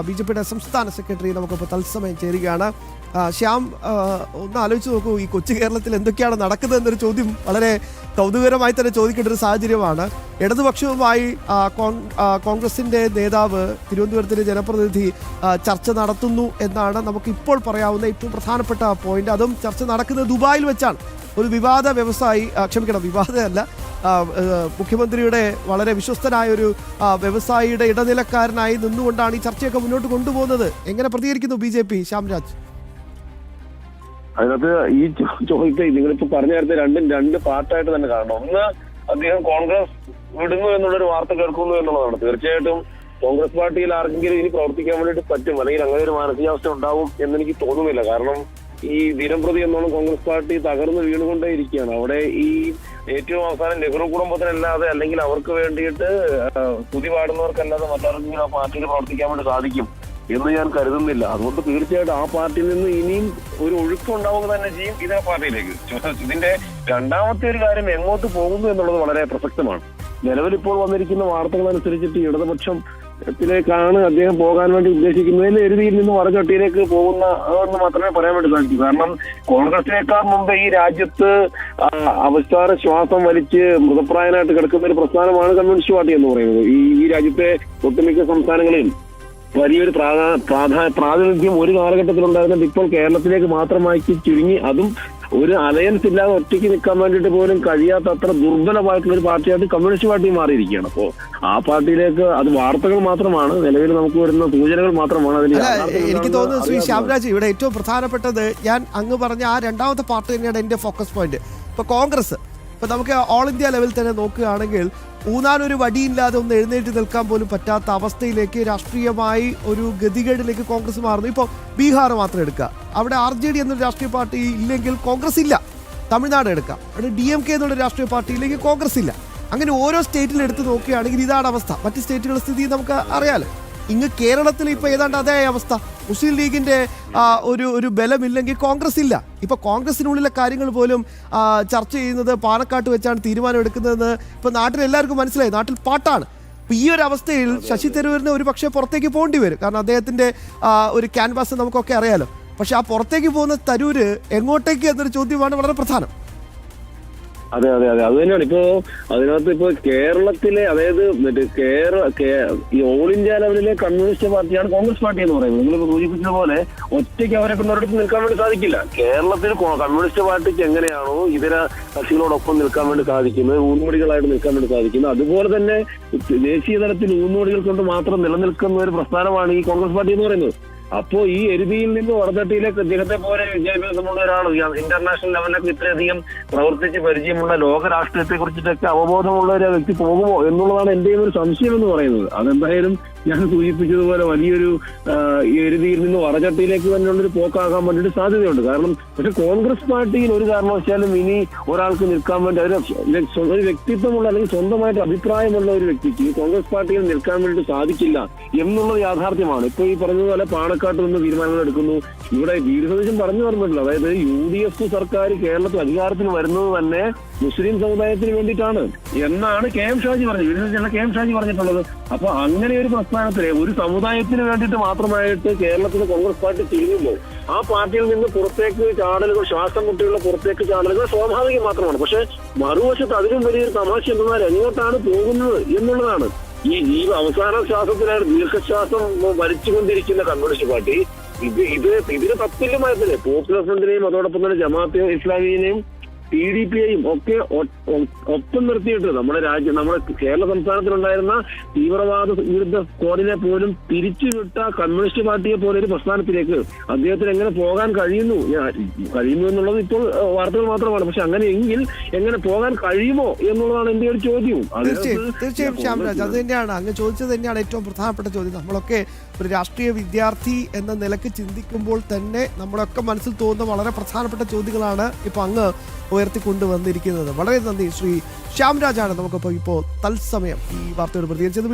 ബി.ജെ.പിയുടെ സംസ്ഥാന സെക്രട്ടറി നമുക്കിപ്പോൾ തത്സമയം ചേരുകയാണ്. ശ്യാം, ഒന്ന് ആലോചിച്ച് നോക്കൂ, ഈ കൊച്ചു കേരളത്തിൽ എന്തൊക്കെയാണ് നടക്കുന്നത് എന്നൊരു ചോദ്യം വളരെ കൗതുകരമായി തന്നെ ചോദിക്കേണ്ട ഒരു സാഹചര്യമാണ്. ഇടതുപക്ഷവുമായി കോൺഗ്രസിൻ്റെ നേതാവ്, തിരുവനന്തപുരത്തിൻ്റെ ജനപ്രതിനിധി ചർച്ച നടത്തുന്നു എന്നാണ് നമുക്ക് ഇപ്പോൾ പറയാവുന്ന ഏറ്റവും പ്രധാനപ്പെട്ട പോയിന്റ്. അതും ചർച്ച നടക്കുന്നത് ദുബായിൽ വെച്ചാണ്. ഒരു വിവാദമല്ല, മുഖ്യമന്ത്രിയുടെ വളരെ വിശ്വസ്തനായ ഒരു വ്യവസായിയുടെ ഇടനിലക്കാരനായി നിന്നുകൊണ്ടാണ് ഈ ചർച്ചയൊക്കെ മുന്നോട്ട് കൊണ്ടുപോകുന്നത്. എങ്ങനെ പ്രതികരിക്കുന്നു ബി.ജെ.പി, ശ്യാംരാജ്? അതിനകത്ത് ഈ ചോദിച്ച നിങ്ങളിപ്പോ പറഞ്ഞ നേരത്തെ രണ്ട് പാർട്ടായിട്ട് തന്നെ കാണണം. ഒന്ന്, അദ്ദേഹം കോൺഗ്രസ് വിടുന്നു എന്നുള്ളൊരു വാർത്ത കേൾക്കുന്നു എന്നുള്ളതാണ്. തീർച്ചയായിട്ടും കോൺഗ്രസ് പാർട്ടിയിൽ ആർക്കെങ്കിലും ഇനി പ്രവർത്തിക്കാൻ വേണ്ടിയിട്ട് പറ്റും, അല്ലെങ്കിൽ അങ്ങനെ ഒരു മാനസികാവസ്ഥ ഉണ്ടാവും എന്നെനിക്ക് തോന്നുന്നില്ല. കാരണം ഈ ദിനംപ്രതി എന്നോണം കോൺഗ്രസ് പാർട്ടി തകർന്ന് വീണുകൊണ്ടേ ഇരിക്കുകയാണ്. അവിടെ ഈ ഏറ്റവും അവസാനം നെഹ്റു കുടുംബത്തിനല്ലാതെ, അല്ലെങ്കിൽ അവർക്ക് വേണ്ടിയിട്ട് സ്തുതി പാടുന്നവർക്കല്ലാതെ മറ്റാർക്കെങ്കിലും ആ പാർട്ടിയിൽ പ്രവർത്തിക്കാൻ വേണ്ടി സാധിക്കും എന്ന് ഞാൻ കരുതുന്നില്ല. അതുകൊണ്ട് തീർച്ചയായിട്ടും ആ പാർട്ടിയിൽ നിന്ന് ഇനിയും ഒരു ഒഴുക്കുണ്ടാവുക തന്നെ ചെയ്യും ഇതേ പാർട്ടിയിലേക്ക്. ഇതിന്റെ രണ്ടാമത്തെ ഒരു കാര്യം, എങ്ങോട്ട് പോകുന്നു എന്നുള്ളത് വളരെ പ്രസക്തമാണ്. നിലവിലിപ്പോൾ വന്നിരിക്കുന്ന വാർത്തകൾ അനുസരിച്ചിട്ട് ഇടതുപക്ഷത്തിലേക്കാണ് അദ്ദേഹം പോകാൻ വേണ്ടി ഉദ്ദേശിക്കുന്നതിൽ എരുതിയിൽ നിന്ന് മറുചട്ടിയിലേക്ക് പോകുന്ന എന്ന് മാത്രമേ പറയാൻ വേണ്ടി സാധിക്കൂ. കാരണം കോൺഗ്രസിനേക്കാൾ മുമ്പ് ഈ രാജ്യത്ത് അവസാന ശ്വാസം വലിച്ച് മൃതപ്രായനായിട്ട് കിടക്കുന്ന ഒരു പ്രസ്ഥാനമാണ് കമ്മ്യൂണിസ്റ്റ് പാർട്ടി എന്ന് പറയുന്നത്. ഈ രാജ്യത്തെ ഒട്ടുമിക്ക സംസ്ഥാനങ്ങളിലും വലിയൊരു പ്രാതിനിധ്യം ഒരു കാലഘട്ടത്തിലുണ്ടായിരുന്നത് ഇപ്പോൾ കേരളത്തിലേക്ക് മാത്രമായി ചുരുങ്ങി, അതും ഒരു അലയൻസ് ഇല്ലാതെ ഒറ്റയ്ക്ക് നിൽക്കാൻ വേണ്ടിയിട്ട് പോലും കഴിയാത്തത്ര ദുർബലമായിട്ടുള്ള ഒരു പാർട്ടിയായിട്ട് കമ്മ്യൂണിസ്റ്റ് പാർട്ടി മാറിയിരിക്കുകയാണ്. അപ്പോൾ ആ പാർട്ടിയിലേക്ക് അത് വാർത്തകൾ മാത്രമാണ്, നിലവിൽ നമുക്ക് വരുന്ന സൂചനകൾ മാത്രമാണ്. എനിക്ക് തോന്നുന്നു ശ്രീ ശ്യാംരാജ്, ഇവിടെ ഏറ്റവും പ്രധാനപ്പെട്ടത് ഞാൻ അങ്ങ് പറഞ്ഞ ആ രണ്ടാമത്തെ പാർട്ടി തന്നെയാണ് എന്റെ ഫോക്കസ് പോയിന്റ്. ഇപ്പൊ കോൺഗ്രസ്, ഇപ്പൊ നമുക്ക് ഓൾ ഇന്ത്യ ലെവൽ തന്നെ നോക്കുകയാണെങ്കിൽ ഊന്നാനൊരു വടിയില്ലാതെ ഒന്ന് എഴുന്നേറ്റ് നിൽക്കാൻ പോലും പറ്റാത്ത അവസ്ഥയിലേക്ക് രാഷ്ട്രീയമായി ഒരു ഗതികേടിലേക്ക് കോൺഗ്രസ് മാറുന്നു. ഇപ്പോൾ ബീഹാർ മാത്രം എടുക്കുക, അവിടെ RJD എന്നൊരു രാഷ്ട്രീയ പാർട്ടി ഇല്ലെങ്കിൽ കോൺഗ്രസ് ഇല്ല. തമിഴ്നാട് എടുക്കാം, അവിടെ DMK എന്നുള്ള രാഷ്ട്രീയ പാർട്ടി ഇല്ലെങ്കിൽ കോൺഗ്രസ് ഇല്ല. അങ്ങനെ ഓരോ സ്റ്റേറ്റിൽ എടുത്ത് നോക്കുകയാണെങ്കിൽ ഇതാണ് അവസ്ഥ. മറ്റ് സ്റ്റേറ്റുകളുടെ സ്ഥിതി നമുക്ക് അറിയാലോ. ഇങ്ങ് കേരളത്തിൽ ഇപ്പോൾ ഏതാണ്ട് അതേ അവസ്ഥ. മുസ്ലിം ലീഗിൻ്റെ ഒരു ബലമില്ലെങ്കിൽ കോൺഗ്രസ് ഇല്ല. ഇപ്പോൾ കോൺഗ്രസിനുള്ളിലെ കാര്യങ്ങൾ പോലും ചർച്ച ചെയ്യുന്നത് പാണക്കാട്ട് വെച്ചാണ് തീരുമാനം എടുക്കുന്നതെന്ന് ഇപ്പോൾ നാട്ടിൽ എല്ലാവർക്കും മനസ്സിലായി. നാട്ടിൽ പാട്ടാണ്. അപ്പോൾ ഈ ഒരു അവസ്ഥയിൽ ശശി തരൂരിന് ഒരു പക്ഷേ പുറത്തേക്ക് പോകേണ്ടി വരും. കാരണം അദ്ദേഹത്തിൻ്റെ ഒരു ക്യാൻവാസ് നമുക്കൊക്കെ അറിയാലോ. പക്ഷെ ആ പുറത്തേക്ക് പോകുന്ന തരൂര് എങ്ങോട്ടേക്ക് എന്നൊരു ചോദ്യമാണ് വളരെ പ്രധാനം. അതെ, അത് തന്നെയാണ്. ഇപ്പോ അതിനകത്ത് ഇപ്പൊ കേരളത്തിലെ, അതായത് ഈ ഓൾ ഇന്ത്യ ലെവലിലെ കമ്മ്യൂണിസ്റ്റ് പാർട്ടിയാണ് കോൺഗ്രസ് പാർട്ടി എന്ന് പറയുന്നത്. നിങ്ങൾ സൂചിപ്പിച്ച പോലെ ഒറ്റയ്ക്ക് അവരെ കൊണ്ടൊരിടത്ത് നിൽക്കാൻ വേണ്ടി സാധിക്കില്ല. കേരളത്തിൽ കമ്മ്യൂണിസ്റ്റ് പാർട്ടിക്ക് എങ്ങനെയാണോ ഇതര കക്ഷികളോടൊപ്പം നിൽക്കാൻ വേണ്ടി സാധിക്കുന്നത്, ഊന്നുവടികളായിട്ട് നിൽക്കാൻ വേണ്ടി സാധിക്കുന്നത്, അതുപോലെ തന്നെ ദേശീയ തലത്തിൽ ഊന്നുവടികൾ കൊണ്ട് മാത്രം നിലനിൽക്കുന്ന ഒരു പ്രസ്ഥാനമാണ് ഈ കോൺഗ്രസ് പാർട്ടി എന്ന് പറയുന്നത്. അപ്പോ ഈ എരുതിയിൽ നിന്ന് വടതട്ടിയിലേക്ക് അദ്ദേഹത്തെ പോലെ വിദ്യാഭ്യാസമുള്ള ഒരാൾ, ഇന്റർനാഷണൽ ലെവലിലൊക്കെ ഇത്രയധികം പ്രവർത്തിച്ച് പരിചയമുള്ള ലോക രാഷ്ട്രീയത്തെ കുറിച്ചിട്ടൊക്കെ അവബോധമുള്ള ഒരു വ്യക്തി പോകുമോ എന്നുള്ളതാണ് എന്റെയും ഒരു സംശയം എന്ന് പറയുന്നത്. അതെന്തായാലും ഞാൻ സൂചിപ്പിച്ചതുപോലെ വലിയൊരു എരുതിയിൽ നിന്ന് വടചട്ടിയിലേക്ക് തന്നെയുള്ളൊരു പോക്കാകാൻ വേണ്ടിയിട്ട് സാധ്യതയുണ്ട്. കാരണം പക്ഷെ കോൺഗ്രസ് പാർട്ടിയിൽ ഒരു കാരണവശാലും ഇനി ഒരാൾക്ക് നിൽക്കാൻ വേണ്ടി ഒരു വ്യക്തിത്വമുള്ള അല്ലെങ്കിൽ സ്വന്തമായിട്ട് അഭിപ്രായമുള്ള ഒരു വ്യക്തിക്ക് കോൺഗ്രസ് പാർട്ടിയിൽ നിൽക്കാൻ വേണ്ടി സാധിക്കില്ല എന്നുള്ളത് യാഥാർത്ഥ്യമാണ്. ഇപ്പൊ ഈ പറഞ്ഞതുപോലെ പാണക്കാട്ട് നിന്ന് തീരുമാനങ്ങൾ എടുക്കുന്നു. ഇവിടെ ദീർഘദേശം പറഞ്ഞു പറഞ്ഞിട്ടില്ല. അതായത് UDF സർക്കാർ കേരളത്തിൽ അധികാരത്തിൽ വരുന്നത് തന്നെ മുസ്ലിം സമുദായത്തിന് വേണ്ടിയിട്ടാണ് എന്നാണ് KM ഷാജി പറഞ്ഞത്. KM ഷാജി പറഞ്ഞിട്ടുള്ളത്. അപ്പൊ അങ്ങനെ ഒരു പ്രസ്ഥാനത്തിന്, ഒരു സമുദായത്തിന് വേണ്ടിയിട്ട് മാത്രമായിട്ട് കേരളത്തിലെ കോൺഗ്രസ് പാർട്ടി തിരിഞ്ഞുമ്പോൾ ആ പാർട്ടിയിൽ നിന്ന് പുറത്തേക്ക് ചാടലുകൾ, ശ്വാസം മുട്ടിയുള്ള പുറത്തേക്ക് ചാടലുകൾ സ്വാഭാവികം മാത്രമാണ്. പക്ഷെ മറുവശത്ത് അതിലും വലിയൊരു തമാശ എന്നാൽ എങ്ങോട്ടാണ് പോകുന്നത് എന്നുള്ളതാണ്. ഈ അവസാന ശ്വാസത്തിനാണ് ദീർഘശ്വാസം വലിച്ചുകൊണ്ടിരിക്കുന്ന കമ്മ്യൂണിസ്റ്റ് പാർട്ടി ഇതിന് തത്തുല്യമായതല്ലേ പോപ്പുലർ ഫ്രണ്ടിനെയും അതോടൊപ്പം തന്നെ ജമാഅത്തെ ഇസ്ലാമിയെയും PDP-യെയും ഒക്കെ ഒപ്പം നിർത്തിയിട്ട് നമ്മുടെ കേരള സംസ്ഥാനത്തിലുണ്ടായിരുന്ന തീവ്രവാദ വിരുദ്ധ സ്ക്വാഡിനെ പോലും തിരിച്ചുവിട്ട കമ്മ്യൂണിസ്റ്റ് പാർട്ടിയെ പോലെ ഒരു പ്രസ്ഥാനത്തിലേക്ക് അദ്ദേഹത്തിന് എങ്ങനെ പോകാൻ കഴിയുന്നു എന്നുള്ളത് ഇപ്പോൾ വാർത്തകൾ മാത്രമാണ്. പക്ഷെ അങ്ങനെയെങ്കിൽ എങ്ങനെ പോകാൻ കഴിയുമോ എന്നുള്ളതാണ് എന്റെ ഒരു ചോദ്യവും. തീർച്ചയായും ശ്യാംരാജ്, അത് തന്നെയാണ് അങ്ങ് ചോദിച്ചത് തന്നെയാണ് ഏറ്റവും പ്രധാനപ്പെട്ട ചോദ്യം. നമ്മളൊക്കെ ഒരു രാഷ്ട്രീയ വിദ്യാർത്ഥി എന്ന നിലക്ക് ചിന്തിക്കുമ്പോൾ തന്നെ നമ്മുടെയൊക്കെ മനസ്സിൽ തോന്നുന്ന വളരെ പ്രധാനപ്പെട്ട ചോദ്യങ്ങളാണ് ഇപ്പോൾ അങ്ങ് ഉയർത്തിക്കൊണ്ടുവന്നിരിക്കുന്നത്. വളരെ നന്ദി ശ്രീ ശ്യാംരാജാണ് നമുക്കിപ്പോൾ തത്സമയം ഈ വാർത്തയോട് പ്രതികരിച്ചത്.